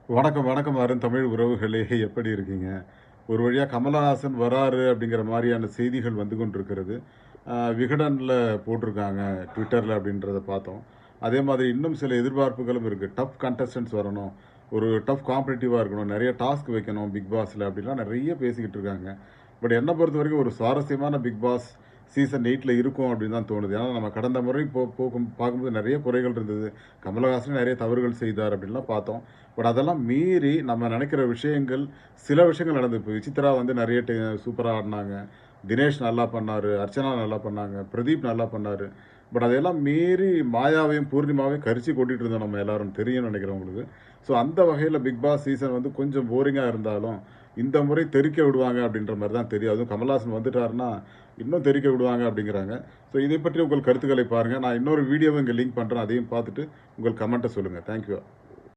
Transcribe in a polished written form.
வணக்கம், வணக்கம் அருந்தமிழ் உறவுகளே! எப்படி இருக்கீங்க? ஒரு வழியா கமலஹாசன் வராரு அப்படிங்கிற மாரியான செய்திகள் வந்து கொண்டிருக்கிறது. விகடன்ல போட்டிருக்காங்க, ட்விட்டர்ல அப்படின்றத பார்த்தோம். அதே மாதிரி இன்னும் சில எதிர்பார்ப்புகளும் இருக்கு. டஃப் கண்டஸ்டன்ட்ஸ் வரணும். ஒரு டஃப் காம்படிட்டிவா இருக்கணும். நெறைய டாஸ்க் வைக்கணும் பிக் பாஸ்ல அப்படிலாம் நெறைய பேசிக்கிட்டு இருக்காங்க. பட் என்ன பொறுத்தவரைக்கும் ஒரு சுவாரஸ்யமான பிக் பாஸ் சீசன் 8ல இருக்கும் அப்படின்னு தான் தோணுது. ஏன்னா நம்ம கடந்த முறை பார்க்கும்போது நெறைய குறைகள் இருந்தது. கமலஹாசன் நெறைய தவறுகள் செய்தார் அப்படின்லாம் பார்த்தோம். பட் அதெல்லாம் மீறி நம்ம நெனைக்கிற விஷயங்கள், சில விஷயங்கள் நடந்தது. இப்ப விசித்ரா வந்து நெறைய சூப்பரா ஆடுனாங்க. தினேஷ் நல்லா பண்ணாரு. அர்ச்சனா நல்லா பண்ணாங்க. பிரதீப் நல்லா பண்ணாரு. பட் அதையெல்லாம் மீறி மாயாவையும், பூர்ணிமாவையும் கரிச்சு கொட்டிட்டு இருந்தோம் நம்ம எல்லாரும். தெரியும்னு நெனைக்கிறேன் உங்களுக்கு. ஸோ அந்த வகையில பிக் பாஸ் சீசன் வந்து கொஞ்சம் போரிங்கா இருந்தாலும், இந்த முறை தெறிக்க விடுவாங்க அப்படின்ற மாரி தான் தெரியும். அதுவும் கமலஹாசன் வந்துட்டாருன்னா, இன்னும் தெறிக்க விடுவாங்க அப்படிங்கிறாங்க. ஸோ இதை பற்றி உங்கள் கருத்துக்களை பாருங்க. நான் இன்னொரு வீடியோவும் இங்க லிங்க் பண்றேன். அதையும் பார்த்துட்டு உங்கள் கமெண்ட்ட சொல்லுங்க. Thank you.